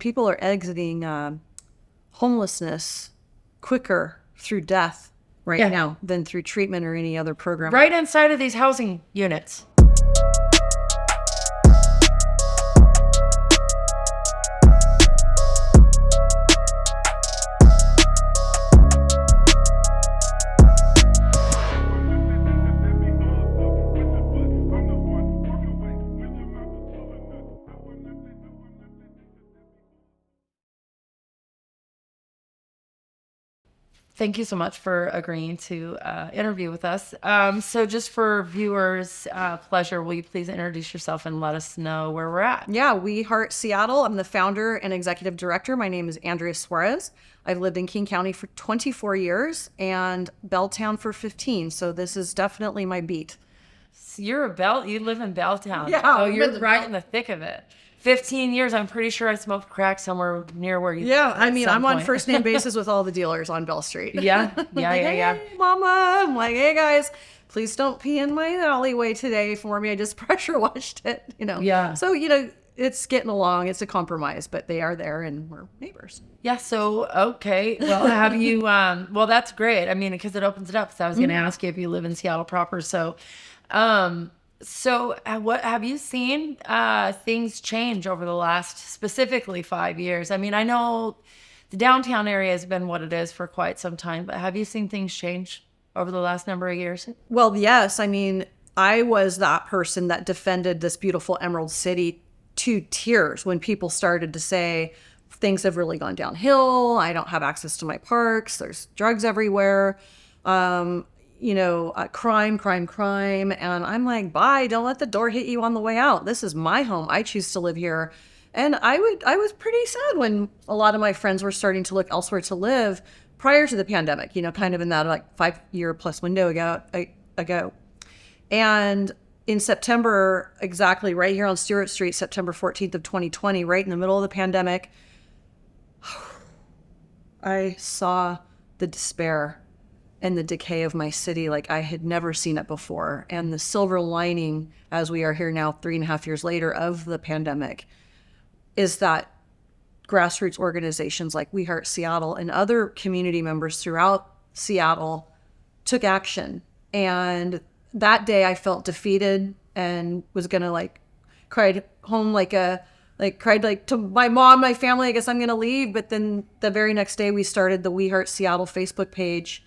People are exiting homelessness quicker through death right now than through treatment or any other program. Right inside of these housing units. Thank you so much for agreeing to interview with us. So just for viewers' pleasure, will you please introduce yourself and let us know where we're at? Yeah, We Heart Seattle. I'm the founder and executive director. My name is Andrea Suarez. I've lived in King County for 24 years and Belltown for 15. So this is definitely my beat. So you live in Belltown. Yeah. Oh, you're right in the thick of it. 15 years. I'm pretty sure I smoked crack somewhere near where you. Yeah, I mean, I'm on first name basis with all the dealers on Bell Street. Yeah. Hey, mama. I'm like, hey guys, please don't pee in my alleyway today for me. I just pressure washed it, Yeah. So, it's getting along. It's a compromise, but they are there and we're neighbors. Yeah. So, okay. Well, have you, well, that's great. I mean, because it opens it up. So I was going to ask you if you live in Seattle proper. So, what have you seen things change over the last specifically 5 years? I mean, I know the downtown area has been what it is for quite some time, but have you seen things change over the last number of years? Well, yes. I mean, I was that person that defended this beautiful Emerald City to tears when people started to say things have really gone downhill. I don't have access to my parks. There's drugs everywhere. Crime. And I'm like, bye, don't let the door hit you on the way out. This is my home. I choose to live here. And I was pretty sad when a lot of my friends were starting to look elsewhere to live prior to the pandemic, kind of in that like 5-year plus window ago. And in September, exactly right here on Stewart Street, September 14th of 2020, right in the middle of the pandemic, I saw the despair and the decay of my city like I had never seen it before. And the silver lining, as we are here now 3.5 years later of the pandemic, is that grassroots organizations like We Heart Seattle and other community members throughout Seattle took action. And that day I felt defeated and was gonna cried home cried to my mom, my family, I guess I'm gonna leave. But then the very next day we started the We Heart Seattle Facebook page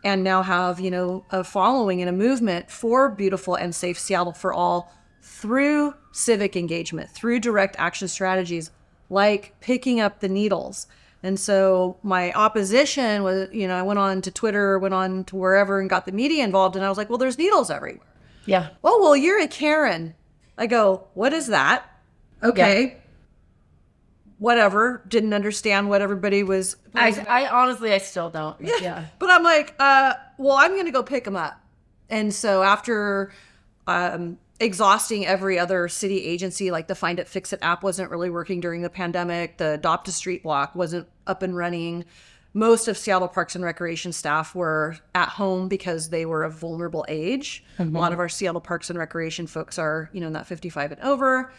and now have, a following and a movement for beautiful and safe Seattle for all through civic engagement, through direct action strategies like picking up the needles. And so my opposition was, I went on to Twitter, went on to wherever and got the media involved. And I was like, well, there's needles everywhere. Yeah. Oh, well, you're a Karen. I go, what is that? Okay. Yeah. Whatever. Didn't understand what everybody was. I honestly, I still don't. Yeah. But I'm like, well, I'm going to go pick them up. And so after exhausting every other city agency, like the Find It, Fix It app wasn't really working during the pandemic. The Adopt a Street block wasn't up and running. Most of Seattle Parks and Recreation staff were at home because they were of vulnerable age. Mm-hmm. A lot of our Seattle Parks and Recreation folks are, in that 55 and over.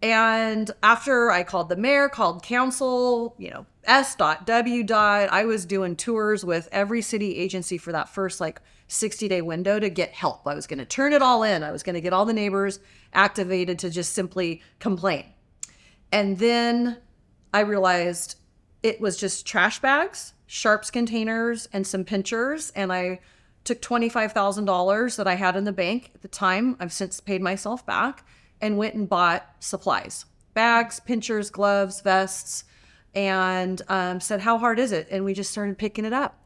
And after I called the mayor, called council, S.W. I was doing tours with every city agency for that first 60-day window to get help. I was going to turn it all in. I was going to get all the neighbors activated to just simply complain. And then I realized it was just trash bags, sharps containers, and some pinchers. And I took $25,000 that I had in the bank at the time. I've since paid myself back. And went and bought supplies, bags, pinchers, gloves, vests, and said, how hard is it? And we just started picking it up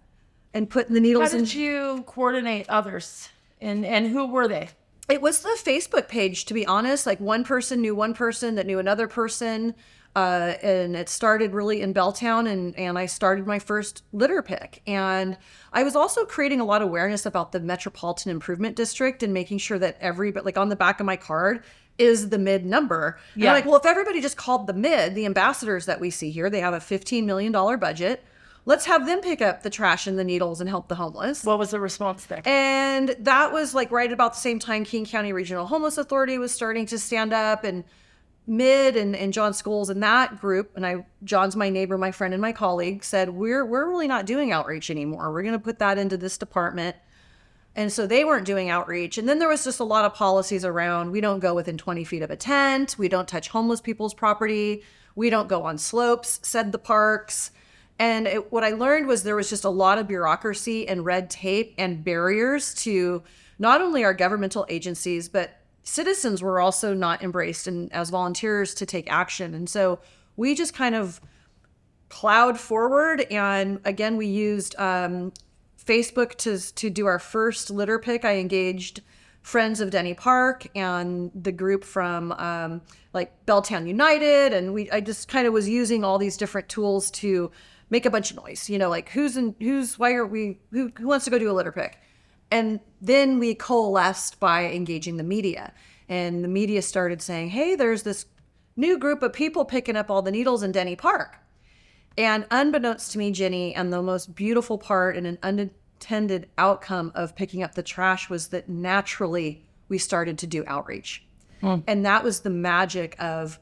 and putting the needles in. How did you coordinate others? And who were they? It was the Facebook page, to be honest. One person knew one person that knew another person. And it started really in Belltown, and I started my first litter pick. And I was also creating a lot of awareness about the Metropolitan Improvement District and making sure that on the back of my card is the mid number. Yeah. And well, if everybody just called the mid, the ambassadors that we see here, they have a $15 million budget. Let's have them pick up the trash and the needles and help the homeless. What was the response there? And that was right about the same time King County Regional Homeless Authority was starting to stand up. And Mid and John Scholes and that group, and John's my neighbor, my friend, and my colleague, said, we're really not doing outreach anymore. We're going to put that into this department. And so they weren't doing outreach. And then there was just a lot of policies around, we don't go within 20 feet of a tent. We don't touch homeless people's property. We don't go on slopes, said the parks. And what I learned was there was just a lot of bureaucracy and red tape and barriers to not only our governmental agencies, but citizens were also not embraced and as volunteers to take action. And so we just kind of plowed forward. And again, we used Facebook to do our first litter pick. I engaged Friends of Denny Park and the group from like Belltown United. And I just kind of was using all these different tools to make a bunch of noise, like who wants to go do a litter pick? And then we coalesced by engaging the media. And the media started saying, hey, there's this new group of people picking up all the needles in Denny Park. And unbeknownst to me, Ginny, and the most beautiful part and an unintended outcome of picking up the trash was that naturally we started to do outreach. And that was the magic of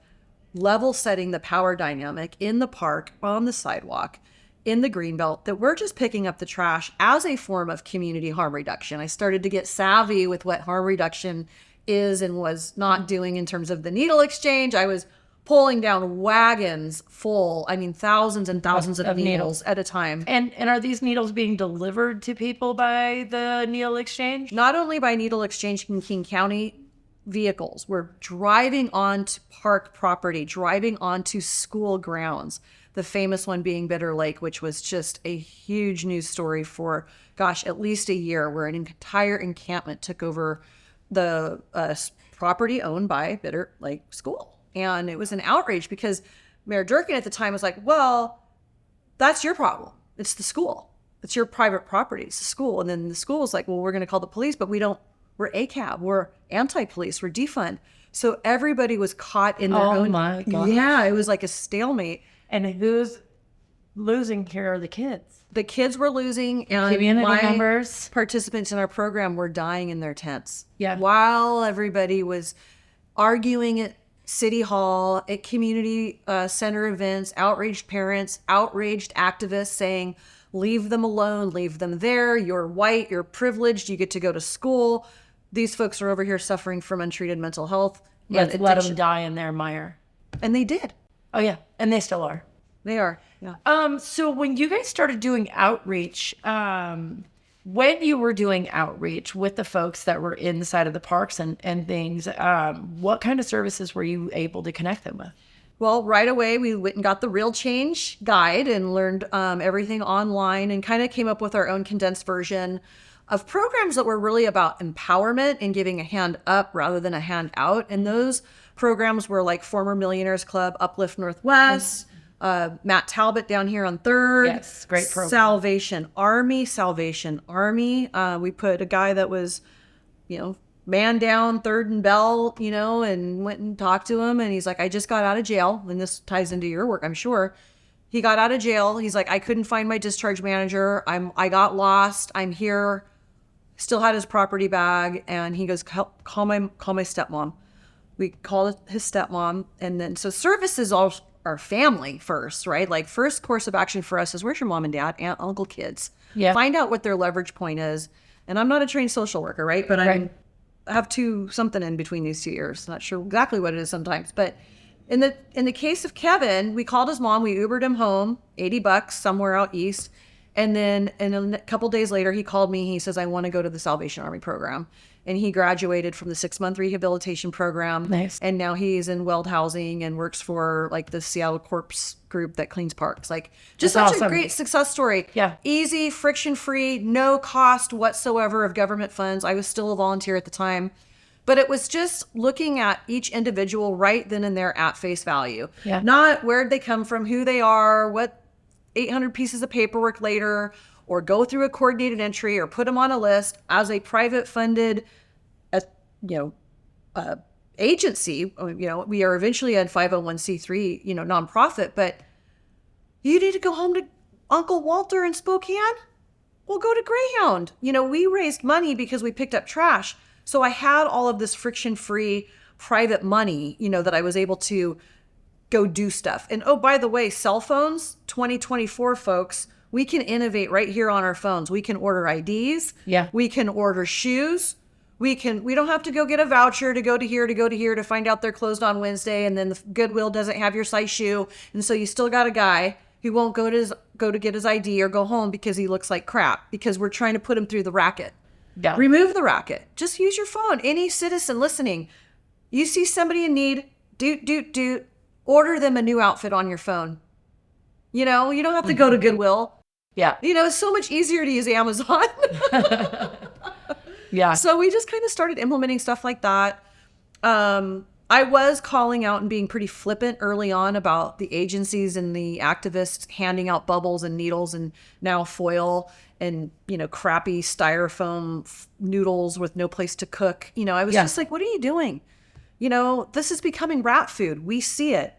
level setting the power dynamic in the park, on the sidewalk, in the greenbelt, that we're just picking up the trash as a form of community harm reduction. I started to get savvy with what harm reduction is and was not doing in terms of the needle exchange. I was pulling down wagons full, thousands and thousands of needles at a time. And are these needles being delivered to people by the needle exchange? Not only by needle exchange in King County vehicles, we're driving onto park property, driving onto school grounds. The famous one being Bitter Lake, which was just a huge news story for, at least a year, where an entire encampment took over the property owned by Bitter Lake School. And it was an outrage because Mayor Durkin at the time was like, well, that's your problem. It's the school. It's your private property. It's the school. And then the school was like, well, we're going to call the police, but we're ACAB. We're anti-police. We're defund. So everybody was caught in their own. Oh my God. Yeah, it was like a stalemate. And who's losing here are the kids. The kids were losing, and Community my members, participants in our program were dying in their tents. Yeah. While everybody was arguing at City Hall, at community center events, outraged parents, outraged activists saying, leave them alone, leave them there. You're white, you're privileged, you get to go to school. These folks are over here suffering from untreated mental health. Let's let them die in their mire. And they did. Oh, yeah. And they still are. They are. Yeah. So when you guys started doing outreach, when you were doing outreach with the folks that were inside of the parks and things, what kind of services were you able to connect them with? Well, right away, we went and got the Real Change guide and learned everything online and kind of came up with our own condensed version of programs that were really about empowerment and giving a hand up rather than a hand out. And those programs were like Former Millionaires Club, Uplift Northwest, Matt Talbot down here on 3rd. Yes, great program. Salvation Army. We put a guy that was, man down 3rd and Bell, and went and talked to him. And he's like, I just got out of jail. And this ties into your work, I'm sure. He got out of jail. He's like, I couldn't find my discharge manager. I got lost. I'm here. Still had his property bag. And he goes, call my stepmom. We called his stepmom. And then, so services all are family first, right? Like first course of action for us is, where's your mom and dad, aunt, uncle, kids? Yeah. Find out what their leverage point is. And I'm not a trained social worker, right? But I have something in between these 2 years. Not sure exactly what it is sometimes. But in the case of Kevin, we called his mom. We Ubered him home, $80 somewhere out east. And then a couple days later, he called me. He says, I want to go to the Salvation Army program. And he graduated from the 6-month rehabilitation program. Nice. And now he's in Weld Housing and works for like the Seattle Corps group that cleans parks. Like just That's such awesome. a great success story. Yeah. Easy, friction-free, no cost whatsoever of government funds. I was still a volunteer at the time. But it was just looking at each individual right then and there at face value. Yeah. Not where'd they come from, who they are, what 800 pieces of paperwork later, or go through a coordinated entry or put them on a list as a private funded, agency. We are eventually a 501c3, nonprofit, but you need to go home to Uncle Walter in Spokane? Well, go to Greyhound. We raised money because we picked up trash. So I had all of this friction-free private money, that I was able to go do stuff. And oh, by the way, cell phones, 2024 folks, we can innovate right here on our phones. We can order IDs. Yeah. We can order shoes. We don't have to go get a voucher to go to here to find out they're closed on Wednesday, and then the Goodwill doesn't have your size shoe. And so you still got a guy who won't go to get his ID or go home because he looks like crap, because we're trying to put him through the racket. Yeah. Remove the racket. Just use your phone. Any citizen listening, you see somebody in need, doot, order them a new outfit on your phone. You don't have to go to Goodwill. Yeah. It's so much easier to use Amazon. Yeah. So we just kind of started implementing stuff like that. I was calling out and being pretty flippant early on about the agencies and the activists handing out bubbles and needles and now foil and, crappy styrofoam noodles with no place to cook. I was just like, what are you doing? This is becoming rat food. We see it.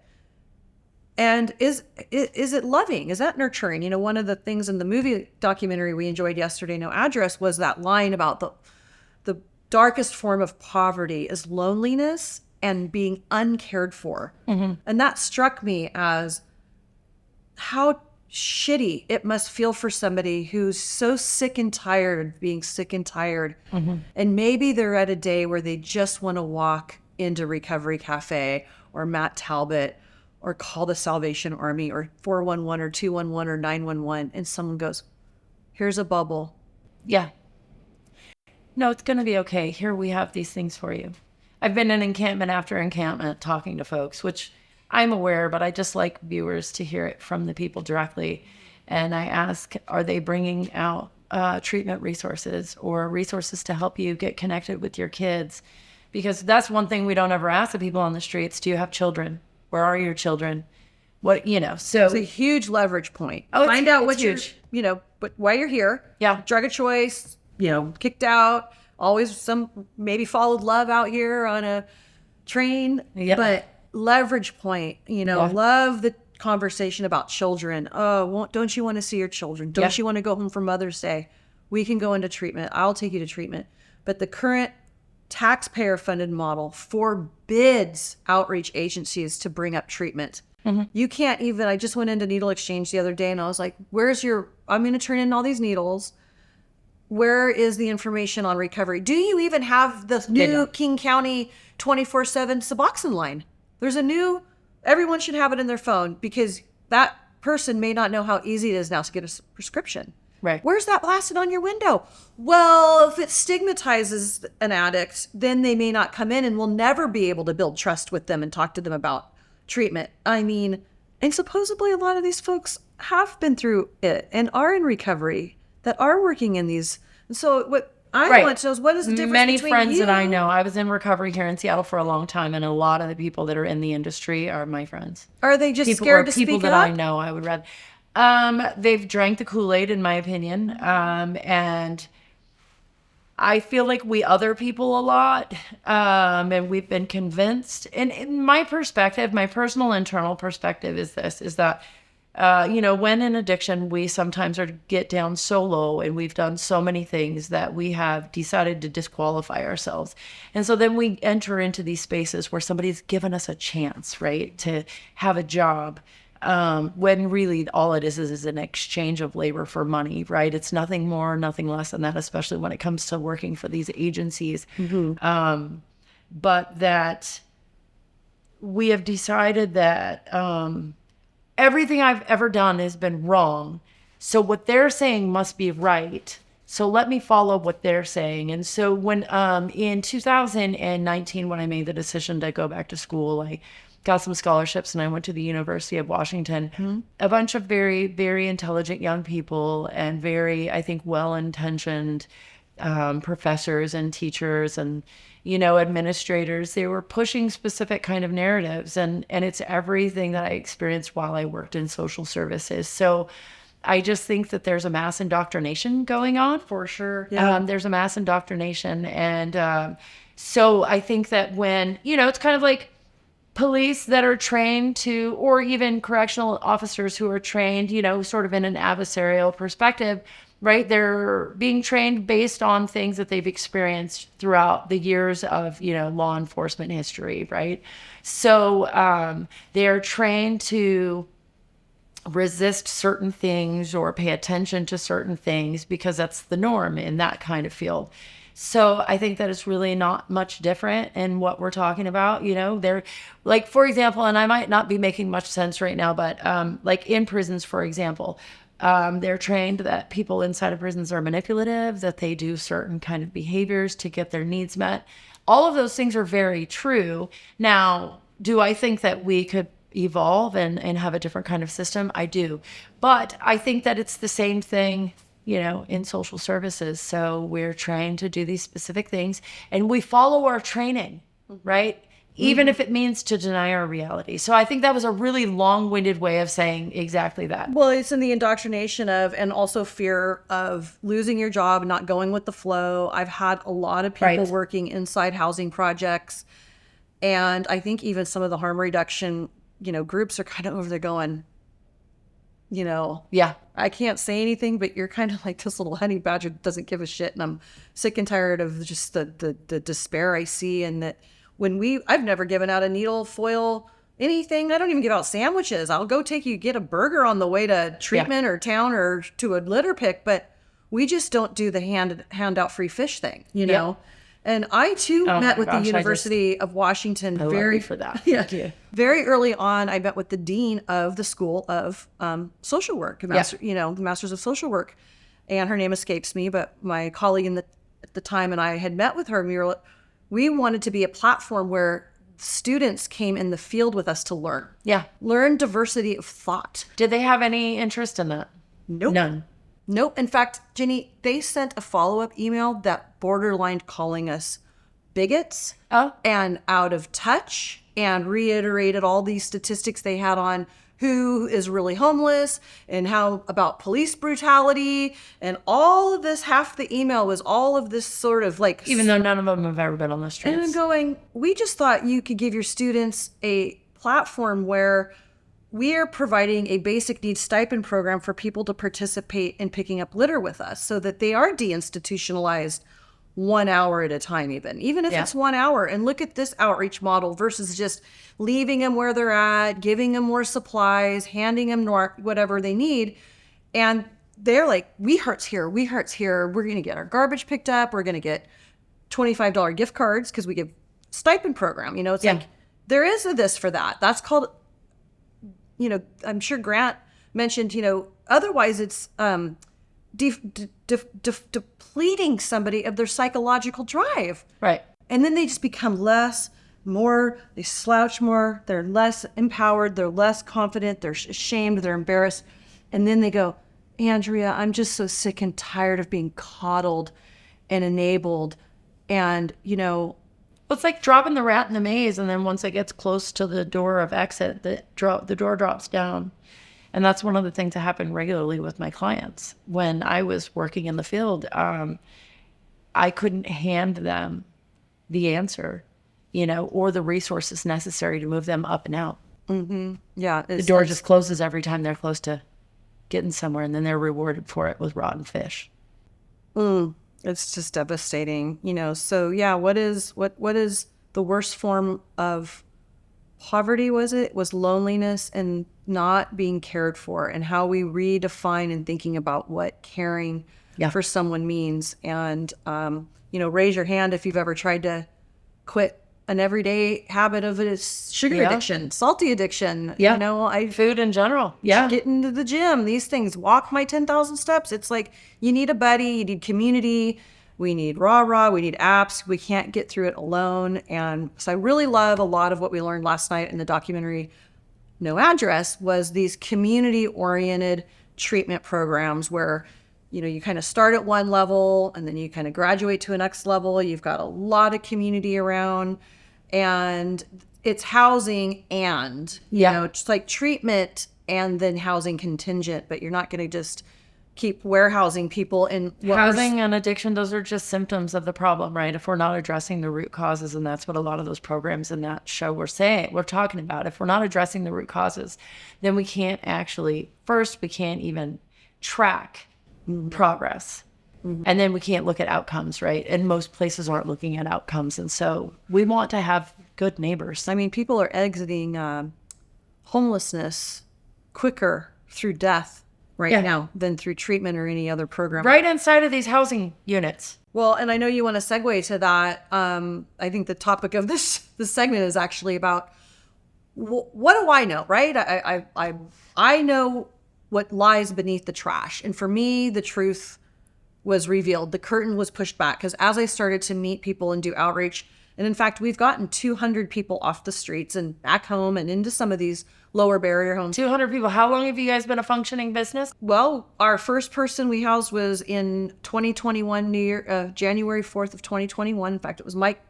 And is it loving? Is that nurturing? One of the things in the movie documentary we enjoyed yesterday, No Address, was that line about the darkest form of poverty is loneliness and being uncared for. Mm-hmm. And that struck me as how shitty it must feel for somebody who's so sick and tired of being sick and tired. Mm-hmm. And maybe they're at a day where they just want to walk into Recovery Cafe or Matt Talbot or call the Salvation Army or 411 or 211 or 911, and someone goes, here's a bubble. Yeah. No, it's going to be okay. Here we have these things for you. I've been in encampment after encampment talking to folks, which I'm aware, but I just like viewers to hear it from the people directly. And I ask, are they bringing out treatment resources or resources to help you get connected with your kids? Because that's one thing we don't ever ask the people on the streets. Do you have children? Where are your children? What, so it's a huge leverage point. Oh, find out what huge. But why you're here. Yeah. Drug of choice, kicked out, always some maybe followed love out here on a train. Yeah. But leverage point, love the conversation about children. Oh, don't you want to see your children? Don't you want to go home for Mother's Day? We can go into treatment. I'll take you to treatment. But the current taxpayer-funded model forbids outreach agencies to bring up treatment. Mm-hmm. You can't even, I just went into needle exchange the other day and I was like, I'm going to turn in all these needles. Where is the information on recovery? Do you even have the new King County 24/7 Suboxone line? There's everyone should have it in their phone because that person may not know how easy it is now to get a prescription. Right. Where's that blasted on your window? Well, if it stigmatizes an addict, then they may not come in and we'll never be able to build trust with them and talk to them about treatment. And supposedly a lot of these folks have been through it and are in recovery that are working in these. And so what I want to know is what is the difference Many between friends you? that I know. I was in recovery here in Seattle for a long time, and a lot of the people that are in the industry are my friends. Are they just scared to speak people it that up? I know? I would rather. They've drank the Kool-Aid, in my opinion, and I feel like we other people a lot, and we've been convinced. And in my perspective, my personal internal perspective is that when in addiction, we sometimes get down so low and we've done so many things that we have decided to disqualify ourselves. And so then we enter into these spaces where somebody's given us a chance, right, to have a job. When really all it is an exchange of labor for money, right? It's nothing more, nothing less than that, especially when it comes to working for these agencies. Mm-hmm. But that we have decided that everything I've ever done has been wrong. So what they're saying must be right. So let me follow what they're saying. And so when in 2019, when I made the decision to go back to school, I got some scholarships and I went to the University of Washington. Mm-hmm. A bunch of very, very intelligent young people and very, I think, well-intentioned professors and teachers and, administrators. They were pushing specific kind of narratives, and it's everything that I experienced while I worked in social services. So I just think that there's a mass indoctrination going on. For sure. Yeah. There's a mass indoctrination. And so I think that when, it's kind of like police that are trained to, or even correctional officers who are trained, sort of in an adversarial perspective, right? They're being trained based on things that they've experienced throughout the years of, law enforcement history, right? So they're trained to resist certain things or pay attention to certain things because that's the norm in that kind of field. So I think that it's really not much different in what we're talking about. They're like, for example, and I might not be making much sense right now, but like in prisons, for example, they're trained that people inside of prisons are manipulative, that they do certain kind of behaviors to get their needs met. All of those things are very true. Now, do I think that we could evolve and have a different kind of system? I do. But I think that it's the same thing, in social services. So we're trained to do these specific things and we follow our training, right? Even if it means to deny our reality. So I think that was a really long-winded way of saying exactly that. Well, it's in the indoctrination of, and also fear of losing your job, not going with the flow. I've had a lot of people working inside housing projects. And I think even some of the harm reduction, groups are kind of over there going, yeah, I can't say anything, but you're kind of like this little honey badger that doesn't give a shit. And I'm sick and tired of just the despair I see. And that I've never given out a needle, foil, anything. I don't even give out sandwiches. I'll go get a burger on the way to treatment or town or to a litter pick. But we just don't do the hand out free fish thing, know? And I too met with the University of Washington very early on. I met with the dean of the School of Social Work, the Masters of Social Work, and her name escapes me. But my colleague at the time and I had met with her. And we wanted to be a platform where students came in the field with us to learn. Yeah, learn diversity of thought. Did they have any interest in that? Nope. None. Nope. In fact, Ginny, they sent a follow-up email that borderlined calling us bigots and out of touch, and reiterated all these statistics they had on who is really homeless and how about police brutality and all of this. Half the email was all of this sort of like... Even though none of them have ever been on the streets. And I'm going, we just thought you could give your students a platform where we are providing a basic needs stipend program for people to participate in picking up litter with us so that they are deinstitutionalized 1 hour at a time, even if it's 1 hour. And look at this outreach model versus just leaving them where they're at, giving them more supplies, handing them whatever they need. And they're like, we hurts here. We're going to get our garbage picked up. We're going to get $25 gift cards because we give stipend program. It's like there is a this for that. That's called... I'm sure Grant mentioned, otherwise it's depleting somebody of their psychological drive. Right. And then they just become they slouch more, they're less empowered, they're less confident, they're ashamed, they're embarrassed. And then they go, Andrea, I'm just so sick and tired of being coddled and enabled. And, it's like dropping the rat in the maze, and then once it gets close to the door of exit, the door drops down. And that's one of the things that happened regularly with my clients. When I was working in the field, I couldn't hand them the answer, or the resources necessary to move them up and out. Mm-hmm. Yeah. The door just closes every time they're close to getting somewhere, and then they're rewarded for it with rotten fish. It's just devastating, So what is the worst form of poverty? Was loneliness and not being cared for, and how we redefine and thinking about what caring for someone means. And raise your hand if you've ever tried to quit an everyday habit of a sugar addiction, salty addiction. Food in general. Get into the gym, these things, walk my 10,000 steps. It's like you need a buddy, you need community. We need rah-rah, we need apps. We can't get through it alone. And so I really love a lot of what we learned last night in the documentary No Address was these community-oriented treatment programs where you kind of start at one level and then you kind of graduate to a next level. You've got a lot of community around, and it's housing and, just like treatment and then housing contingent, but you're not going to just keep warehousing people in housing and addiction. Those are just symptoms of the problem, right? If we're not addressing the root causes, and that's what a lot of those programs in that show we're talking about. If we're not addressing the root causes, then we can't even track progress. And then we can't look at outcomes, right? And most places aren't looking at outcomes. And so we want to have good neighbors. I mean, people are exiting homelessness quicker through death now than through treatment or any other program. Right inside of these housing units. Well, and I know you want to segue to that. I think the topic of this segment is actually about what do I know, right? I know what lies beneath the trash. And for me, the truth was revealed. The curtain was pushed back because as I started to meet people and do outreach, and in fact, we've gotten 200 people off the streets and back home and into some of these lower barrier homes. 200 people. How long have you guys been a functioning business? Well, our first person we housed was in 2021, January 4th of 2021. In fact, it was Mike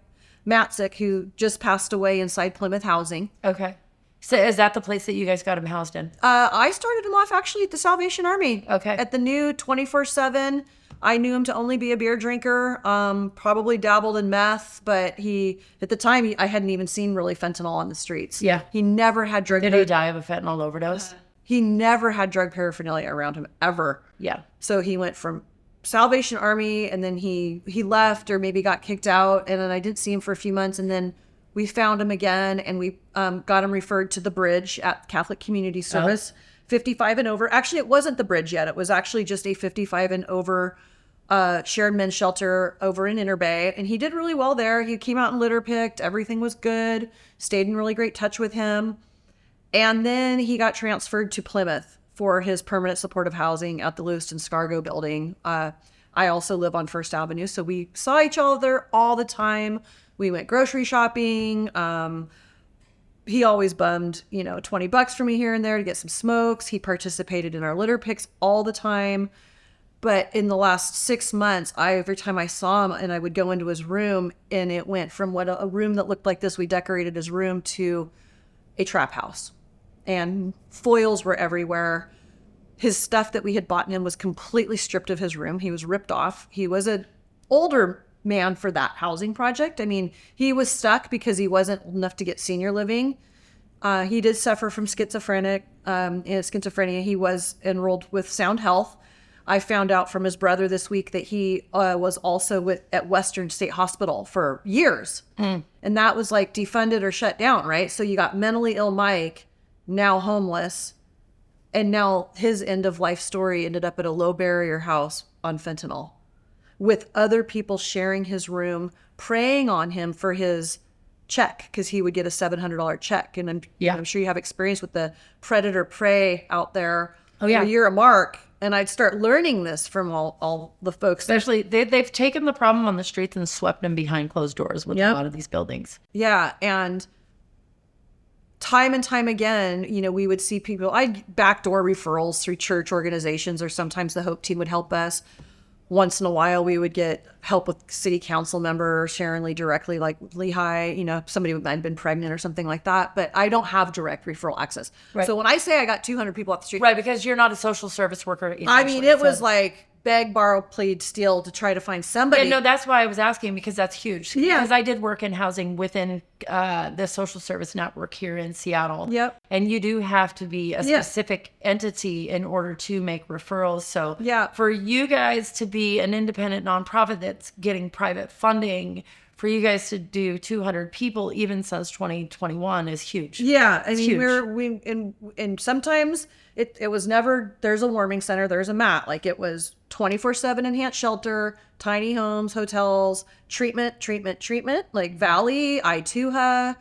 Matzik, who just passed away inside Plymouth Housing. Okay. So is that the place that you guys got him housed in? I started him off actually at the Salvation Army. Okay. At the new 24/7. I knew him to only be a beer drinker, probably dabbled in meth, but at the time, I hadn't even seen really fentanyl on the streets. Yeah. He never had drug. Did he die of a fentanyl overdose? He never had drug paraphernalia around him, ever. Yeah. So he went from Salvation Army, and then he left or maybe got kicked out, and then I didn't see him for a few months, and then we found him again, and we got him referred to the Bridge at Catholic Community Service, 55 and over. Actually, it wasn't the Bridge yet. It was actually just a 55 and over shared men's shelter over in Inner Bay, and he did really well there. He came out and litter picked. Everything was good. Stayed in really great touch with him. And then he got transferred to Plymouth for his permanent supportive housing at the Lewiston Scargo building. I also live on First Avenue, so we saw each other all the time. We went grocery shopping. He always bummed, $20 for me here and there to get some smokes. He participated in our litter picks all the time. But in the last 6 months, every time I saw him and I would go into his room, and it went from a room that looked like this, we decorated his room, to a trap house. And foils were everywhere. His stuff that we had bought him was completely stripped of his room. He was ripped off. He was an older man for that housing project. I mean, he was stuck because he wasn't old enough to get senior living. He did suffer from schizophrenia. He was enrolled with Sound Health. I found out from his brother this week that he was also at Western State Hospital for years. And that was like defunded or shut down, right? So you got mentally ill Mike, now homeless, and now his end of life story ended up at a low barrier house on fentanyl, with other people sharing his room, preying on him for his check, because he would get a $700 check. And I'm sure you have experience with the predator prey out there. Oh, yeah. You're a mark. And I'd start learning this from all the folks. Especially, they've taken the problem on the streets and swept them behind closed doors with a lot of these buildings. Yeah, and time and time again, we would see people, I'd backdoor referrals through church organizations, or sometimes the Hope Team would help us. Once in a while, we would get help with city council member Sharon Lee directly, like Lehigh, somebody might have been pregnant or something like that. But I don't have direct referral access. Right. So when I say I got 200 people off the street. Right, because you're not a social service worker. I mean, it was like beg, borrow, plead, steal to try to find somebody. Yeah, no, that's why I was asking, because that's huge. Yeah. Because I did work in housing within the social service network here in Seattle. Yep. And you do have to be a specific entity in order to make referrals. So for you guys to be an independent nonprofit that's getting private funding, for you guys to do 200 people even since 2021 is huge. Yeah, I mean, and sometimes it was never, there's a warming center, there's a mat. Like, it was 24/7 enhanced shelter, tiny homes, hotels, treatment, like Valley, Ituha,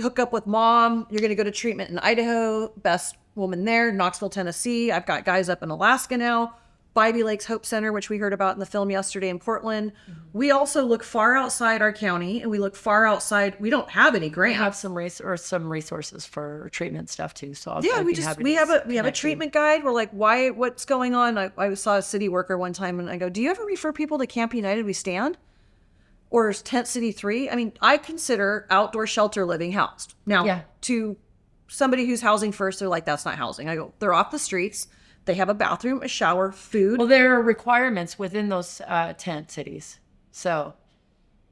hook up with mom. You're going to go to treatment in Idaho, best woman there, Knoxville, Tennessee. I've got guys up in Alaska now. Bybee Lakes Hope Center, which we heard about in the film yesterday in Portland. We also look far outside our county, and we look far outside. We don't have any grants. We have some resources for treatment stuff too. So we have a treatment guide. We're like, what's going on? I saw a city worker one time, and I go, do you ever refer people to Camp United We Stand or Tent City 3? I mean, I consider outdoor shelter living housed. Now, to somebody who's housing first, they're like, that's not housing. I go, they're off the streets. They have a bathroom, a shower, food. Well, there are requirements within those tent cities. So,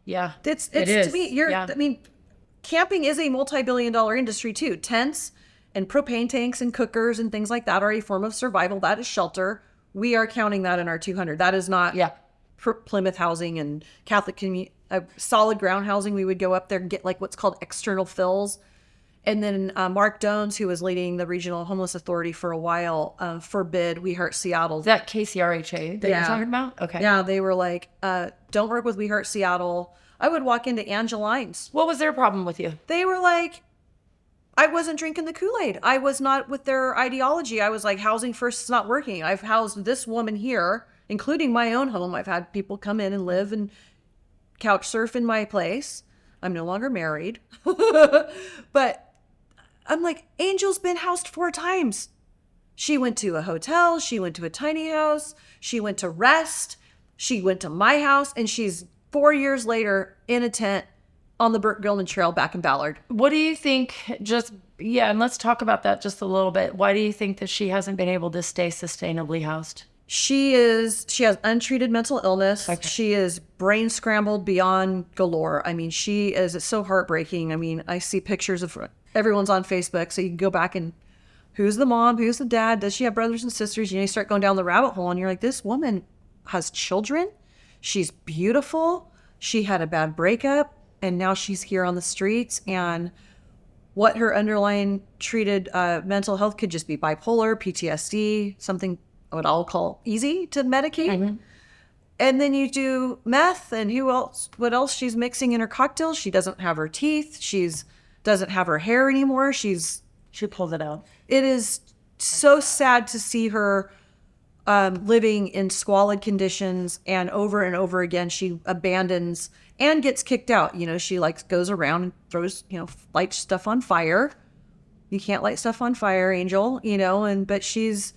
it is. To me, I mean, camping is a multi-billion-dollar industry too. Tents and propane tanks and cookers and things like that are a form of survival. That is shelter. We are counting that in our 200. That is not Yeah. Plymouth housing and Catholic community, solid ground housing. We would go up there and get like what's called external fills. And then Mark Dones, who was leading the Regional Homeless Authority for a while, forbid We Heart Seattle. Is that KCRHA that you're talking about? Okay. Yeah, they were like, don't work with We Heart Seattle. I would walk into Angeline's. What was their problem with you? They were like, I wasn't drinking the Kool-Aid. I was not with their ideology. I was like, housing first is not working. I've housed this woman here, including my own home. I've had people come in and live and couch surf in my place. I'm no longer married. But I'm like, Angel's been housed 4 times. She went to a hotel. She went to a tiny house. She went to rest. She went to my house. And she's 4 years later in a tent on the Burt Gilman Trail back in Ballard. What do you think, and let's talk about that just a little bit. Why do you think that she hasn't been able to stay sustainably housed? She has untreated mental illness. Okay. She is brain scrambled beyond galore. I mean, it's so heartbreaking. I mean, I see pictures of everyone's on Facebook, so you can go back and who's the mom, who's the dad, does she have brothers and sisters? You start going down the rabbit hole and you're like, this woman has children. She's beautiful. She had a bad breakup and now she's here on the streets, and what her underlying treated mental health could just be bipolar, PTSD, something what I'll call easy to medicate. Mm-hmm. And then you do meth and what else she's mixing in her cocktails. She doesn't have her teeth. Doesn't have her hair anymore. She pulls it out. It is so sad to see her living in squalid conditions, and over again, she abandons and gets kicked out. She goes around and throws, lights stuff on fire. You can't light stuff on fire, Angel, but she's.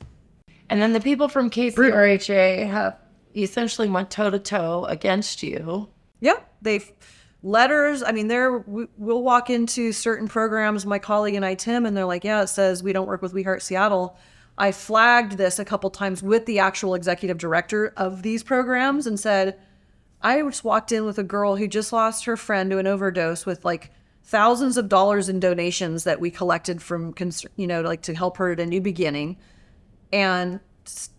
And then the people from KCRHA have essentially went toe to toe against you. Yeah. They've letters. I mean, we'll walk into certain programs, my colleague and I, Tim, and they're like, yeah, it says we don't work with We Heart Seattle. I flagged this a couple times with the actual executive director of these programs and said, I just walked in with a girl who just lost her friend to an overdose with like thousands of dollars in donations that we collected from, to help her at a new beginning. And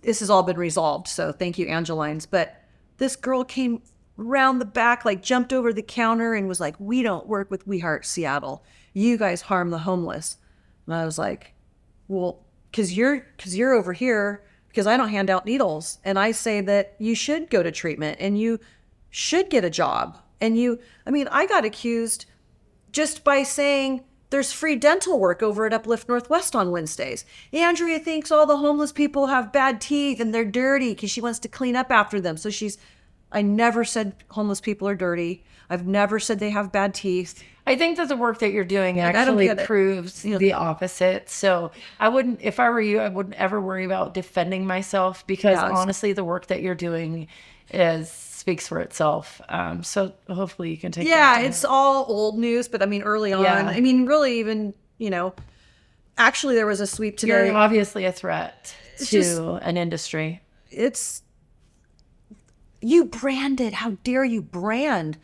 this has all been resolved. So thank you, Angelines. But this girl came around the back, jumped over the counter and was like, we don't work with We Heart Seattle. You guys harm the homeless. And I was like, well, because you're over here, because I don't hand out needles. And I say that you should go to treatment and you should get a job. And I got accused just by saying there's free dental work over at Uplift Northwest on Wednesdays. Andrea thinks all the homeless people have bad teeth and they're dirty because she wants to clean up after them. So I never said homeless people are dirty. I've never said they have bad teeth. I think that the work that you're doing actually proves the opposite. So if I were you, I wouldn't ever worry about defending myself, because honestly, the work that you're doing speaks for itself. So hopefully you can take that. It's all old news, but early on, really even, actually there was a sweep today. You're obviously a threat to an industry. You branded. How dare you brand?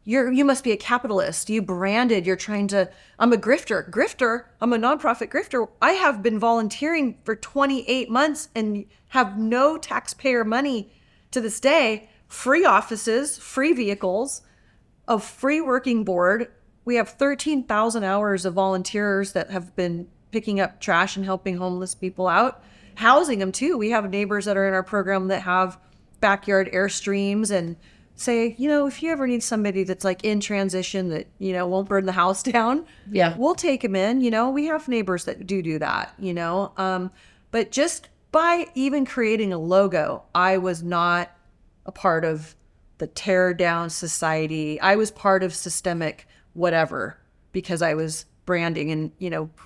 You must be a capitalist. You branded. You're trying to. I'm a grifter. I'm a nonprofit grifter. I have been volunteering for 28 months and have no taxpayer money to this day. Free offices, free vehicles, a free working board. We have 13,000 hours of volunteers that have been picking up trash and helping homeless people out, housing them too. We have neighbors that are in our program that have backyard Airstreams and say, if you ever need somebody that's in transition that, won't burn the house down, we'll take them in. We have neighbors that do that, but just by even creating a logo, I was not a part of the tear down society. I was part of systemic whatever, because I was branding and,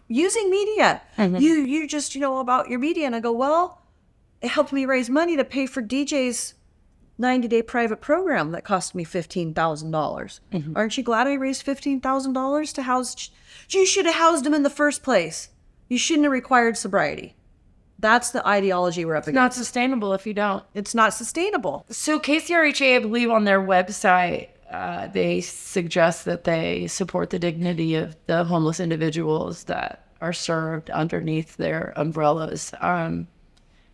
using media. Mm-hmm. You just, about your media. And I go, well, it helped me raise money to pay for DJ's 90-day private program that cost me $15,000. Mm-hmm. Aren't you glad I raised $15,000 to house? You should have housed him in the first place. You shouldn't have required sobriety. That's the ideology we're up against. It's not sustainable if you don't. It's not sustainable. So KCRHA, I believe on their website, they suggest that they support the dignity of the homeless individuals that are served underneath their umbrellas.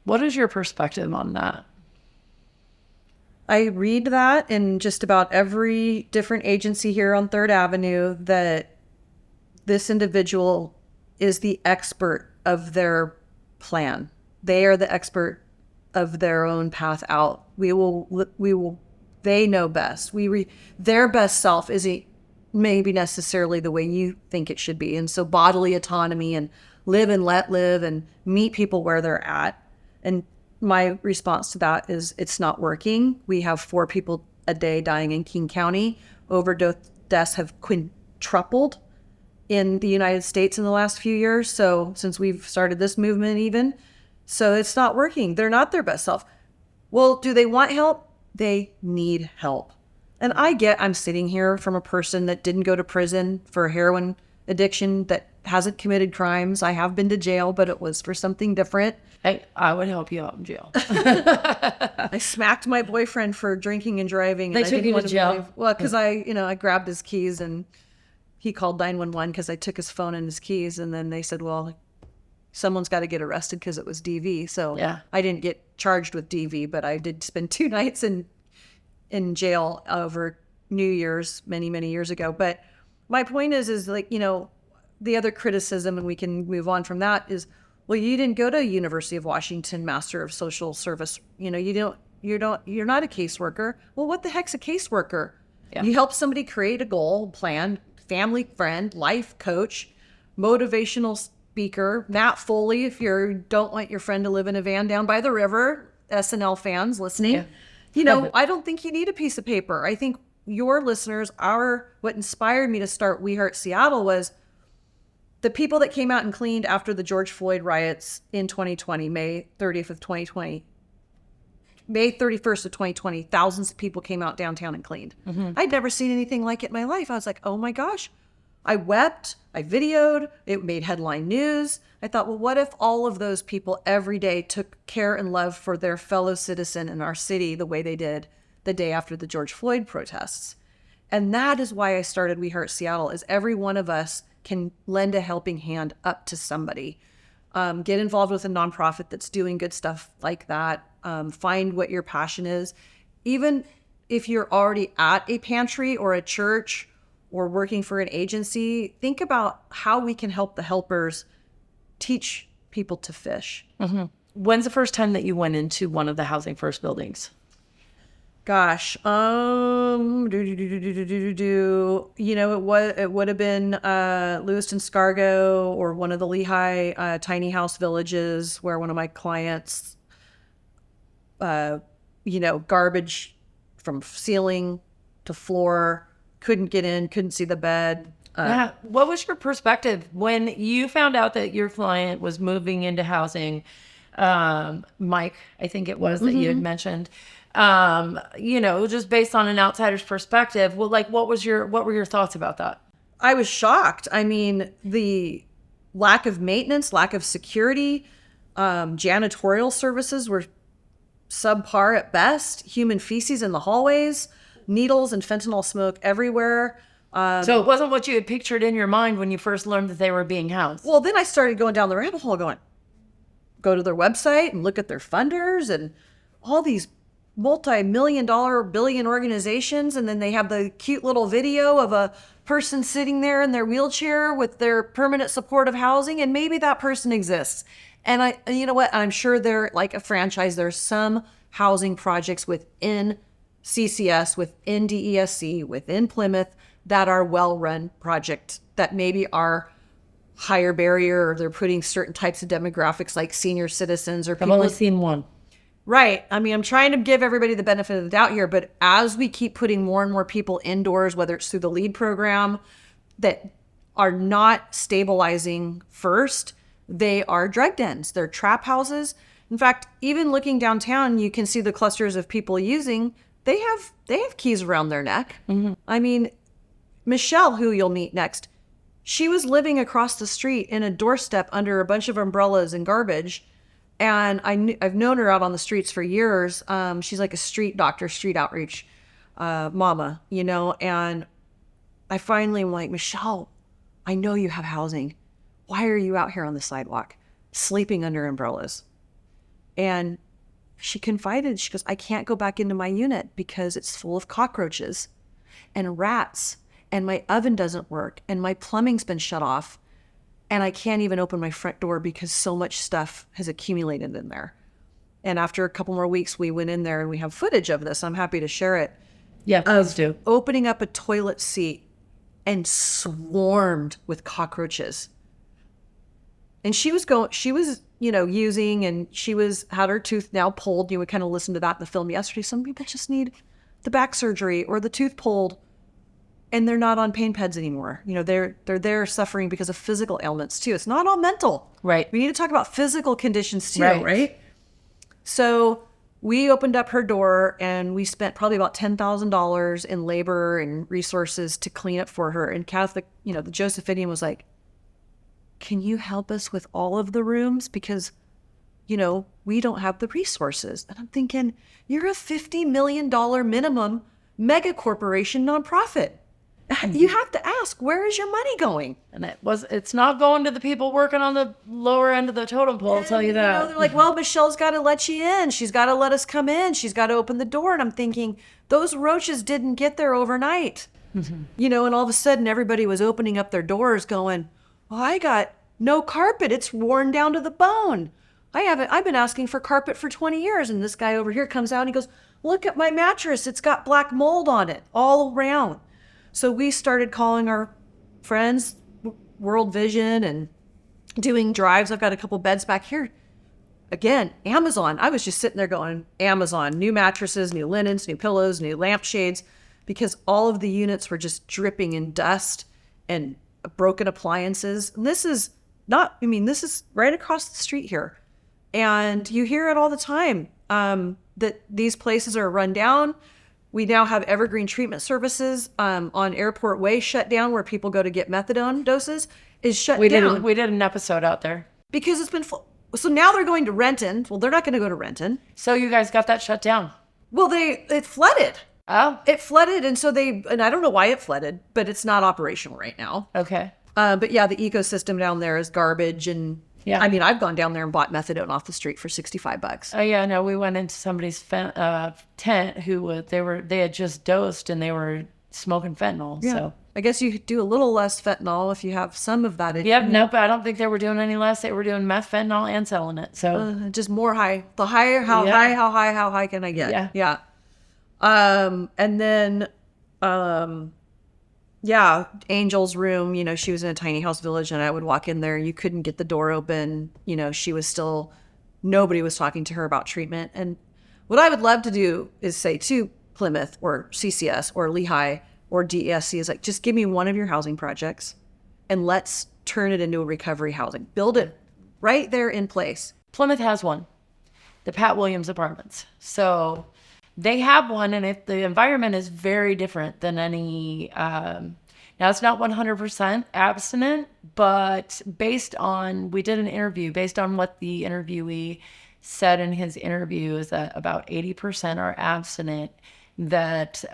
What is your perspective on that? I read that in just about every different agency here on 3rd Avenue that this individual is the expert of their plan. They are the expert of their own path out. They know best. Their best self isn't maybe necessarily the way you think it should be. And so bodily autonomy and live and let live and meet people where they're at. And my response to that is it's not working. We have 4 people a day dying in King County. Overdose deaths have quintupled in the United States in the last few years. So since we've started this movement even, so it's not working. They're not their best self. Well, do they want help? They need help. And I'm sitting here from a person that didn't go to prison for heroin addiction, that hasn't committed crimes. I have been to jail, but it was for something different. I would help you out in jail. I smacked my boyfriend for drinking and driving. They took you to jail? Well, because I grabbed his keys and he called 911 because I took his phone and his keys. And then they said, well, someone's got to get arrested because it was DV. So yeah. I didn't get charged with DV, but I did spend 2 nights in jail over New Year's many, many years ago. But my point is like, the other criticism, and we can move on from that, is, well, you didn't go to University of Washington Master of Social Service. You're not a caseworker. Well, what the heck's a caseworker? Yeah. You help somebody create a goal, plan, family friend, life coach, motivational speaker, Matt Foley, if you don't want your friend to live in a van down by the river, SNL fans listening. Yeah. I don't think you need a piece of paper. I think your listeners what inspired me to start We Heart Seattle was the people that came out and cleaned after the George Floyd riots in 2020, May 31st of 2020, thousands of people came out downtown and cleaned. Mm-hmm. I'd never seen anything like it in my life. I was like, oh my gosh. I wept, I videoed, it made headline news. I thought, well, what if all of those people every day took care and love for their fellow citizen in our city the way they did the day after the George Floyd protests? And that is why I started We Heart Seattle, is every one of us can lend a helping hand up to somebody. Get involved with a nonprofit that's doing good stuff like that. Find what your passion is. Even if you're already at a pantry or a church or working for an agency, think about how we can help the helpers teach people to fish. Mm-hmm. When's the first time that you went into one of the Housing First buildings? Gosh, it would have been Lewiston Scargo or one of the Lehigh tiny house villages where one of my clients, garbage from ceiling to floor, couldn't get in, couldn't see the bed. Yeah. What was your perspective when you found out that your client was moving into housing? Mike, I think it was that you had mentioned. Just based on an outsider's perspective, well, like, what were your thoughts about that? I was shocked. I mean, the lack of maintenance, lack of security, janitorial services were subpar at best, human feces in the hallways, needles and fentanyl smoke everywhere. So it wasn't what you had pictured in your mind when you first learned that they were being housed. Well, then I started going down the rabbit hole go to their website and look at their funders and all these multi-million-dollar billion organizations, and then they have the cute little video of a person sitting there in their wheelchair with their permanent supportive housing, and maybe that person exists. And you know what? I'm sure they're like a franchise. There's some housing projects within CCS, within DESC, within Plymouth that are well-run projects that maybe are higher barrier, or they're putting certain types of demographics like senior citizens or people. I've only seen one. Right. I mean, I'm trying to give everybody the benefit of the doubt here, but as we keep putting more and more people indoors, whether it's through the LEAD program, that are not stabilizing first, they are drug dens. They're trap houses. In fact, even looking downtown, you can see the clusters of people using. They have keys around their neck. Mm-hmm. I mean, Michelle, who you'll meet next, she was living across the street in a doorstep under a bunch of umbrellas and garbage. And I've known her out on the streets for years. She's like a street doctor, street outreach mama, and I finally am like, Michelle, I know you have housing. Why are you out here on the sidewalk sleeping under umbrellas? And she confided, she goes, I can't go back into my unit because it's full of cockroaches and rats, and my oven doesn't work, and my plumbing's been shut off, and I can't even open my front door because so much stuff has accumulated in there. And after a couple more weeks, we went in there and we have footage of this. I'm happy to share it. Yeah, please do. Opening up a toilet seat and swarmed with cockroaches. And she was, using, and had her tooth now pulled. You would kind of listen to that in the film yesterday. Some people just need the back surgery or the tooth pulled, and they're not on pain peds anymore. They're there suffering because of physical ailments too. It's not all mental. Right. We need to talk about physical conditions too, right? So we opened up her door and we spent probably about $10,000 in labor and resources to clean up for her. And Catholic, the Josephinian was like, can you help us with all of the rooms? Because, we don't have the resources. And I'm thinking, you're a $50 million minimum mega corporation nonprofit. You have to ask, where is your money going? And it's not going to the people working on the lower end of the totem pole, I'll tell you that. They're like, well, Michelle's got to let you in. She's got to let us come in. She's got to open the door. And I'm thinking, those roaches didn't get there overnight. Mm-hmm. And all of a sudden everybody was opening up their doors going, well, I got no carpet. It's worn down to the bone. I've been asking for carpet for 20 years. And this guy over here comes out and he goes, look at my mattress. It's got black mold on it all around. So we started calling our friends, World Vision, and doing drives. I've got a couple beds back here. Again, Amazon. I was just sitting there going, Amazon, new mattresses, new linens, new pillows, new lampshades, because all of the units were just dripping in dust and broken appliances. And this is right across the street here. And you hear it all the time, that these places are run down. We now have evergreen treatment services on Airport Way shut down, where people go to get methadone doses, is shut down. We did an episode out there. Because it's been full. So now they're going to Renton. Well, they're not going to go to Renton. So you guys got that shut down? Well, it flooded. Oh. It flooded, and I don't know why it flooded, but it's not operational right now. Okay. But yeah, the ecosystem down there is garbage, and yeah. I've gone down there and bought methadone off the street for $65. Oh yeah, no, we went into somebody's tent they had just dosed and they were smoking fentanyl. Yeah. So I guess you could do a little less fentanyl if you have some of that. Nope. I don't think they were doing any less. They were doing meth, fentanyl, and selling it. So just more high. The higher, how high can I get? Yeah. And then, Angel's room, she was in a tiny house village, and I would walk in there. You couldn't get the door open. Nobody was talking to her about treatment. And what I would love to do is say to Plymouth or CCS or Lehigh or DESC is like, just give me one of your housing projects and let's turn it into a recovery housing. Build it right there in place. Plymouth has one, the Pat Williams Apartments. So they have one, and the environment is very different than any. Now it's not 100% abstinent, but we did an interview based on what the interviewee said in his interview is that about 80% are abstinent. That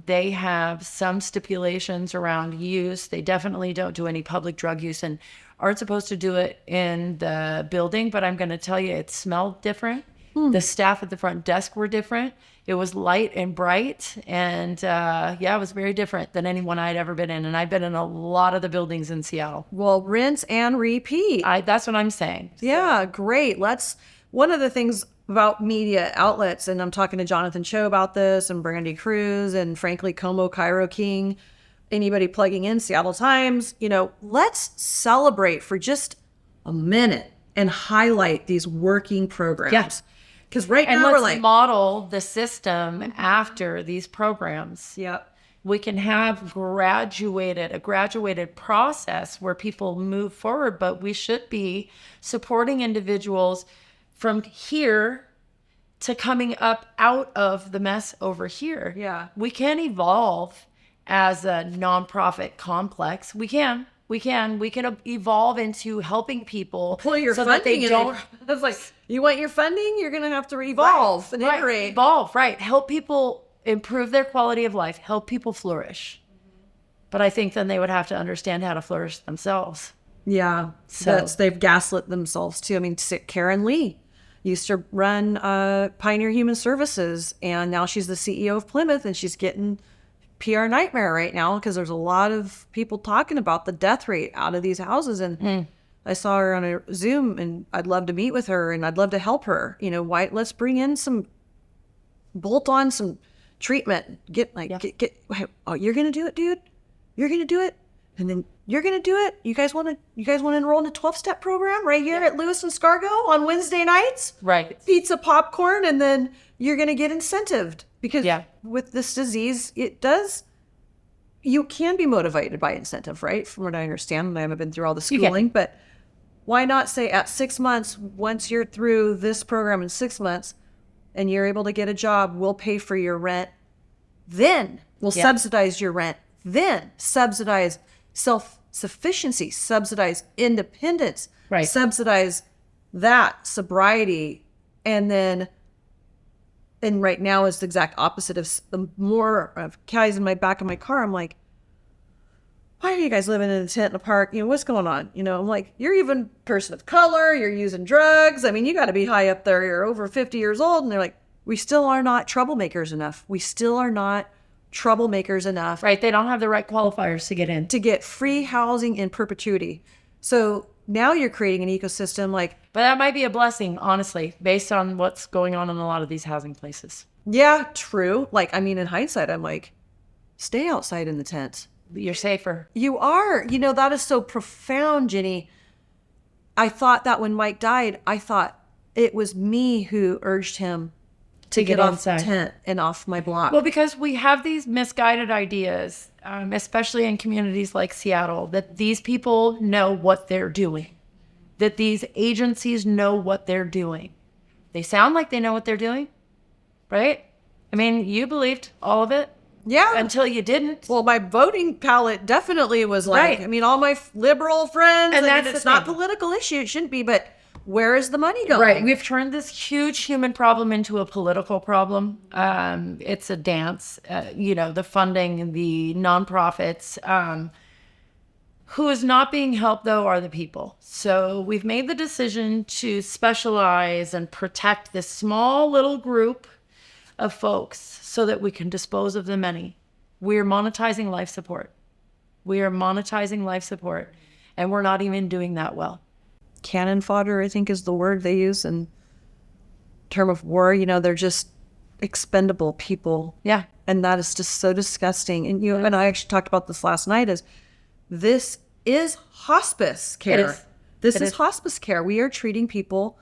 they have some stipulations around use. They definitely don't do any public drug use and aren't supposed to do it in the building. But I'm going to tell you, it smelled different. The staff at the front desk were different. It was light and bright. And it was very different than anyone I'd ever been in. And I've been in a lot of the buildings in Seattle. Well, rinse and repeat. That's what I'm saying. Yeah, great. One of the things about media outlets, and I'm talking to Jonathan Cho about this, and Brandy Cruz, and frankly, Como Cairo King, anybody plugging in Seattle Times, let's celebrate for just a minute and highlight these working programs. Yes. Because now we're like, model the system after these programs. Yep. We can have a graduated process where people move forward, but we should be supporting individuals from here to coming up out of the mess over here. Yeah. We can evolve as a nonprofit complex. We can evolve into helping people. Pull your funding that they don't. That's like, you want your funding? You're going to have to evolve and iterate. Evolve, right. Help people improve their quality of life. Help people flourish. But I think then they would have to understand how to flourish themselves. Yeah. So they've gaslit themselves too. Karen Lee, used to run Pioneer Human Services, and now she's the CEO of Plymouth, and she's getting PR nightmare right now because there's a lot of people talking about the death rate out of these houses. And I saw her on a Zoom, and I'd love to meet with her, and I'd love to help her. Let's bring in bolt on some treatment. Oh, you're gonna do it, dude. You're gonna do it, and then you're gonna do it. You guys want to enroll in a 12-step program right here at Lewis and Scargo on Wednesday nights? Right. Pizza, popcorn, and then you're gonna get incentived because with this disease, you can be motivated by incentive, right? From what I understand, I haven't been through all the schooling, but why not say at 6 months, once you're through this program in 6 months, and you're able to get a job, we'll pay for your rent. Then we'll subsidize your rent. Then subsidize self-sufficiency, subsidize independence, subsidize that sobriety. And right now is the exact opposite of the more of guys in my back of my car. I'm like, why are you guys living in a tent in a park? What's going on? I'm like, you're even a person of color. You're using drugs. I mean, you got to be high up there. You're over 50 years old. And they're like, we still are not troublemakers enough. We still are not troublemakers enough. Right. They don't have the right qualifiers to get in. To get free housing in perpetuity. So now you're creating an ecosystem But that might be a blessing, honestly, based on what's going on in a lot of these housing places. Yeah, true. In hindsight, I'm like, stay outside in the tent. You're safer. You are. That is so profound, Ginny. I thought that when Mike died, I thought it was me who urged him to get off the tent and off my block. Well, because we have these misguided ideas, especially in communities like Seattle, that these people know what they're doing, that these agencies know what they're doing. They sound like they know what they're doing, right? I mean, you believed all of it. Yeah. Until you didn't. Well, my voting palette definitely was like, all my liberal friends. And it's not a political issue. It shouldn't be, but where is the money going? Right. We've turned this huge human problem into a political problem. It's a dance, the funding, the nonprofits. Who is not being helped, though, are the people. So we've made the decision to specialize and protect this small little group of folks so that we can dispose of the many. We're monetizing life support. And we're not even doing that well. Cannon fodder, I think, is the word they use in term of war. They're just expendable people. Yeah. And that is just so disgusting. And you and I actually talked about this last night, this is hospice care. This is hospice care. We are treating people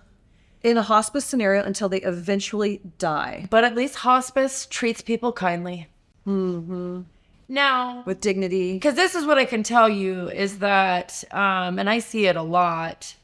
in a hospice scenario until they eventually die. But at least hospice treats people kindly. Mm-hmm. Now, with dignity. Because this is what I can tell you is that, and I see it a lot,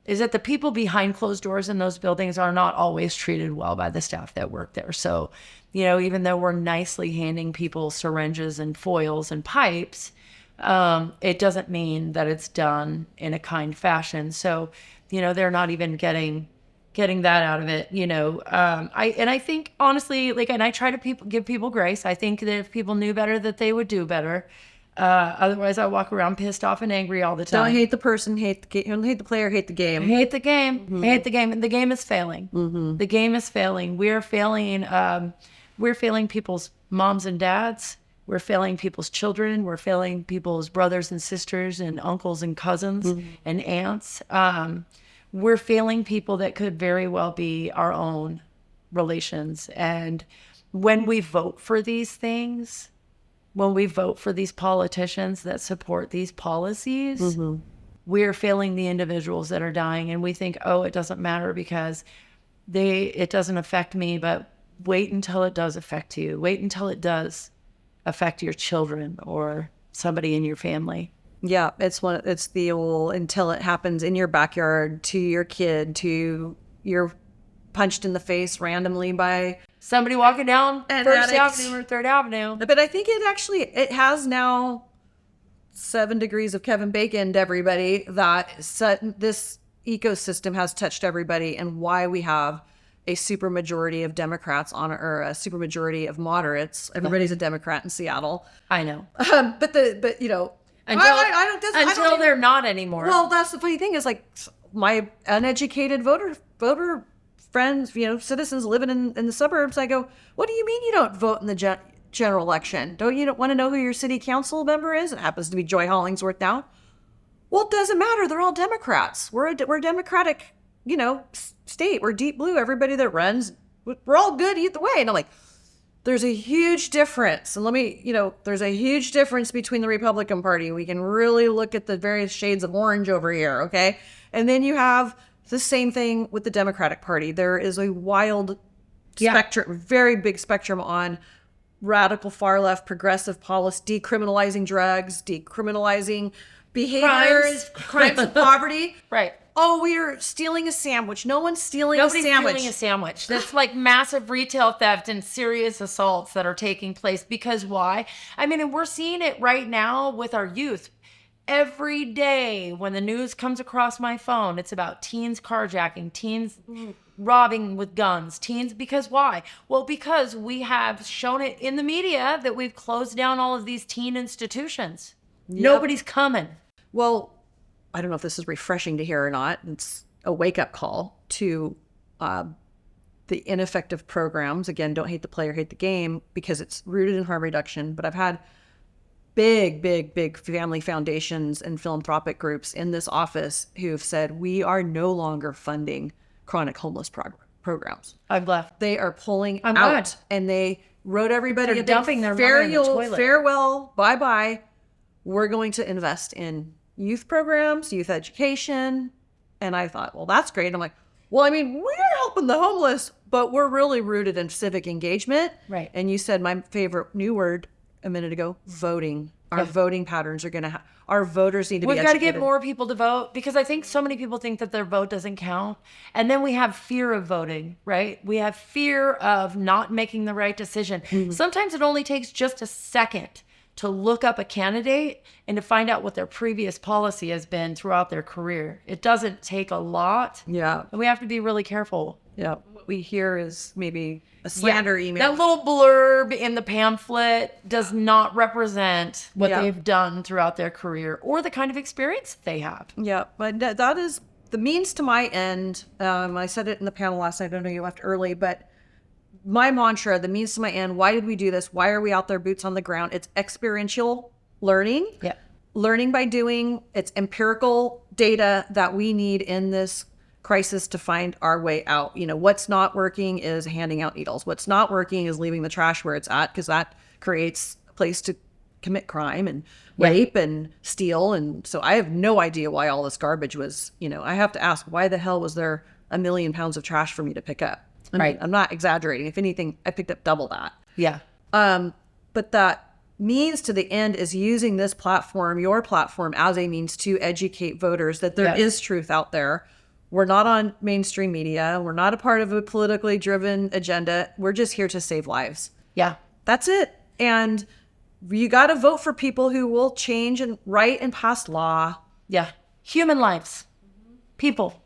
is that the people behind closed doors in those buildings are not always treated well by the staff that work there. So, even though we're nicely handing people syringes and foils and pipes, it doesn't mean that it's done in a kind fashion. So, they're not even getting that out of it, I think honestly, and I try to give people grace. I think that if people knew better, that they would do better. Otherwise I walk around pissed off and angry all the time. Don't hate the person, hate the player, hate the game. Hate the game, mm-hmm. Hate the game. And the game is failing. Mm-hmm. The game is failing. We're failing people's moms and dads. We're failing people's children. We're failing people's brothers and sisters and uncles and cousins mm-hmm. and aunts. We're failing people that could very well be our own relations. And when we vote for these things, when we vote for these politicians that support these policies, mm-hmm. we're failing the individuals that are dying. And we think, oh, it doesn't matter because it doesn't affect me. But wait until it does affect you. Wait until it does affect your children or somebody in your family. Yeah, it's the old until it happens in your backyard to your kid, to you're punched in the face randomly by somebody walking down First Avenue or Third Avenue. But I think it has now 7 degrees of Kevin Bacon to everybody that this ecosystem has touched everybody, and why we have a supermajority of Democrats or a supermajority of moderates. Everybody's a Democrat in Seattle. I know. But I don't until they're not anymore. Well, that's the funny thing is my uneducated voter friends, citizens living in the suburbs, I go, what do you mean you don't vote in the general election? Don't you want to know who your city council member is? It happens to be Joy Hollingsworth now. Well, it doesn't matter. They're all Democrats. We're a Democratic, state. We're deep blue. Everybody that runs, we're all good either way. And I'm like, there's a huge difference. And there's a huge difference between the Republican Party. We can really look at the various shades of orange over here, okay? And then you have the same thing with the Democratic Party. There is a wild spectrum, very big spectrum on radical far left progressive policy, decriminalizing drugs, decriminalizing behaviors, crimes of poverty. Right. Oh, we are stealing a sandwich. No one's stealing Nobody's a sandwich. stealing a sandwich. That's like massive retail theft and serious assaults that are taking place. Because why? I mean, and we're seeing it right now with our youth. Every day when the news comes across my phone, it's about teens carjacking, teens robbing with guns, teens. Because why? Well, because we have shown it in the media that we've closed down all of these teen institutions. Yep. Nobody's coming. Well, I don't know if this is refreshing to hear or not. It's a wake-up call to the ineffective programs. Again, don't hate the player, hate the game, because it's rooted in harm reduction. But I've had big family foundations and philanthropic groups in this office who have said, we are no longer funding chronic homeless programs. I've left. They are pulling I'm out. glad. And they wrote everybody They're a dumping big their money in the toilet. farewell, bye-bye. We're going to invest in youth programs, youth education. And I thought, well, that's great. I'm like, well, I mean, we're helping the homeless, but we're really rooted in civic engagement. Right. And you said my favorite new word a minute ago, voting. Our voting patterns are going to our voters need to be educated. We've got to get more people to vote, because I think so many people think that their vote doesn't count. And then we have fear of voting, right? We have fear of not making the right decision. Mm-hmm. Sometimes it only takes just a second to look up a candidate and to find out what their previous policy has been throughout their career. It doesn't take a lot. Yeah. And we have to be really careful. Yeah. What we hear is maybe a slander email. That little blurb in the pamphlet does not represent what they've done throughout their career or the kind of experience they have. Yeah. But that is the means to my end. I said it in the panel last night. I know you left early, but my mantra, the means to my end, why did we do this? Why are we out there boots on the ground? It's experiential learning. Yeah. Learning by doing. It's empirical data that we need in this crisis to find our way out. What's not working is handing out needles. What's not working is leaving the trash where it's at, because that creates a place to commit crime and rape and steal. And so I have no idea why all this garbage was, I have to ask, why the hell was there 1 million pounds of trash for me to pick up? Right. I'm not exaggerating. If anything, I picked up double that. Yeah. But that means to the end is using this platform, your platform, as a means to educate voters that there is truth out there. We're not on mainstream media. We're not a part of a politically driven agenda. We're just here to save lives. Yeah. That's it. And you got to vote for people who will change and write and pass law. Yeah. Human lives. People.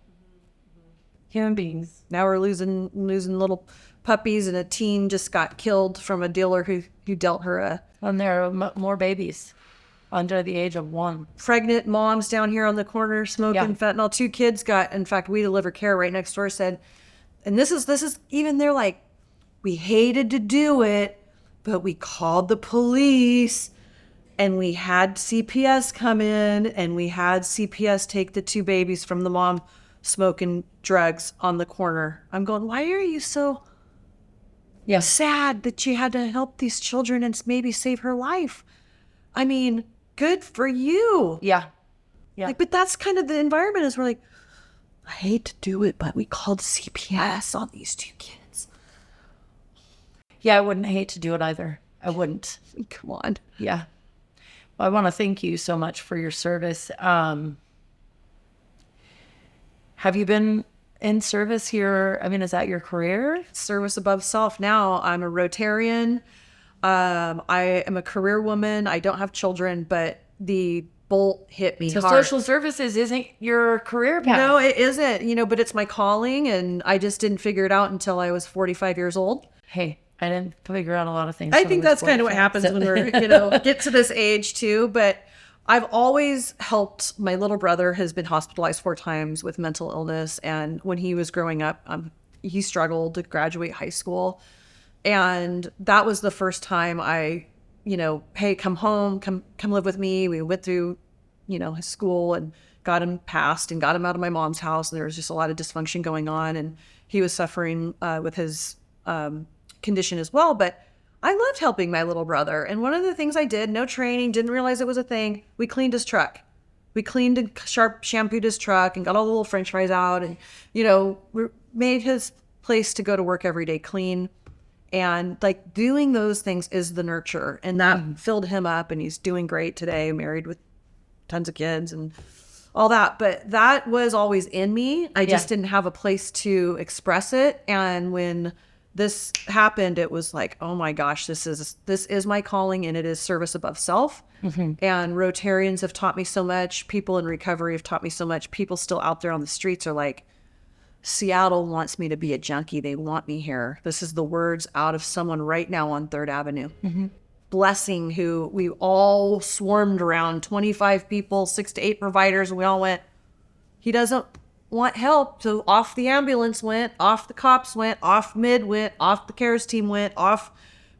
Human beings. Now we're losing little puppies, and a teen just got killed from a dealer who dealt her a... And there are more babies under the age of 1. Pregnant moms down here on the corner smoking fentanyl. 2 kids got, in fact, We Deliver Care right next door said, and this is even, they're like, we hated to do it, but we called the police and we had CPS come in and we had CPS take the 2 babies from the mom smoking drugs on the corner. I'm going, why are you so sad that you had to help these children and maybe save her life? I mean, good for you. Yeah. But that's kind of the environment, is we're like, I hate to do it, but we called CPS on these 2 kids. Yeah, I wouldn't hate to do it either. I wouldn't. Come on. Yeah. Well, I want to thank you so much for your service. Have you been in service here? I mean, is that your career? Service above self. Now I'm a Rotarian. I am a career woman. I don't have children, but the bolt hit me so hard. Social services isn't your career path. No, it isn't, but it's my calling, and I just didn't figure it out until I was 45 years old. Hey, I didn't figure out a lot of things. I think that's kind of what happens when we're, get to this age too. But I've always helped. My little brother has been hospitalized 4 times with mental illness. And when he was growing up, he struggled to graduate high school. And that was the first time I, hey, come home, come live with me. We went through, his school and got him passed and got him out of my mom's house. And there was just a lot of dysfunction going on. And he was suffering with his condition as well. But I loved helping my little brother. And one of the things I did, no training, didn't realize it was a thing. We cleaned his truck. We cleaned and shampooed his truck and got all the little French fries out and, made his place to go to work every day clean. And like doing those things is the nurture. And that filled him up, and he's doing great today, married with tons of kids and all that. But that was always in me. I just didn't have a place to express it. And when this happened, it was like, oh my gosh, this is my calling, and it is service above self. And Rotarians have taught me so much. People in recovery have taught me so much. People still out there on the streets are like, Seattle wants me to be a junkie. They want me here. This is the words out of someone right now on 3rd Avenue. Blessing, who we all swarmed around, 25 people, 6 to 8 providers. And we all went, he doesn't want help. So off the ambulance went, off the cops went, off mid went, off the cares team went, off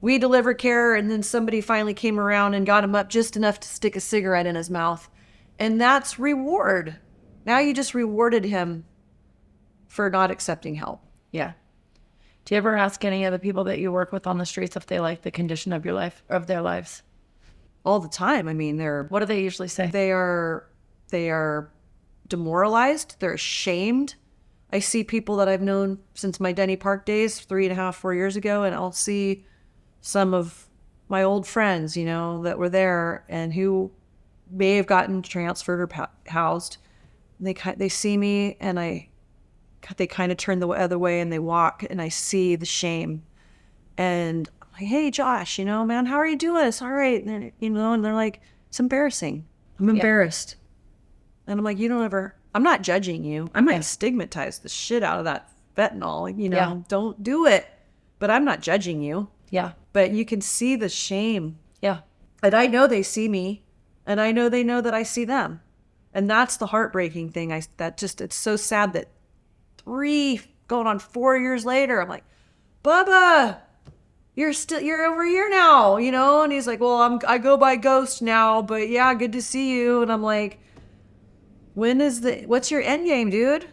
we deliver care. And then somebody finally came around and got him up just enough to stick a cigarette in his mouth. And that's reward. Now you just rewarded him for not accepting help. Yeah. Do you ever ask any of the people that you work with on the streets if they like the condition of your life, of their lives? All the time. I mean, what do they usually say? They are demoralized. They're ashamed. I see people that I've known since my Denny Park days, 3.5, 4 years ago, and I'll see some of my old friends, that were there and who may have gotten transferred or housed. They see me, and they kind of turn the other way and they walk, and I see the shame. And I'm like, hey, Josh, man, how are you doing? It's all right. And, and they're like, it's embarrassing. I'm embarrassed. And I'm like, I'm not judging you. I might stigmatize the shit out of that fentanyl, don't do it. But I'm not judging you. Yeah. But you can see the shame. Yeah. And I know they see me, and I know they know that I see them. And that's the heartbreaking thing. It's so sad that 3 going on 4 years later, I'm like, Bubba, you're over here now, and he's like, well, I go by Ghost now, but yeah, good to see you. And I'm like, what's your end game, dude?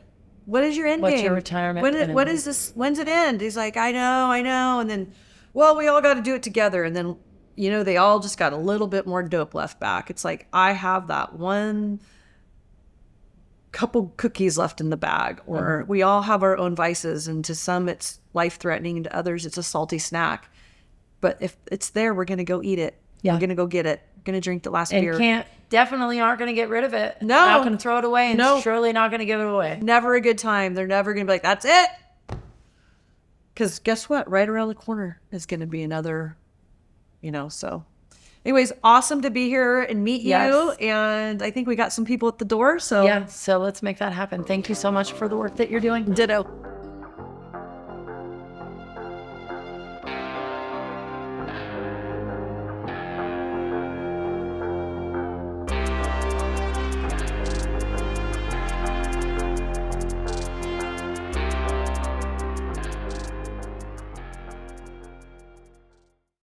What is your end game? What's your retirement? What is this? When's it end? He's like, I know. And then, well, we all got to do it together. And then, they all just got a little bit more dope left back. It's like, I have that one couple cookies left in the bag, or we all have our own vices, and to some it's life-threatening, and to others it's a salty snack. But if it's there, we're gonna go eat it. We're gonna go get it. We're gonna drink the last beer. Definitely aren't gonna get rid of it. No, not gonna throw it away, and surely not gonna give it away. Never a good time. They're never gonna be like, that's it. Because guess what? Right around the corner is gonna be another, so. Anyways, awesome to be here and meet you. And I think we got some people at the door. So so let's make that happen. Thank you so much for the work that you're doing. Ditto.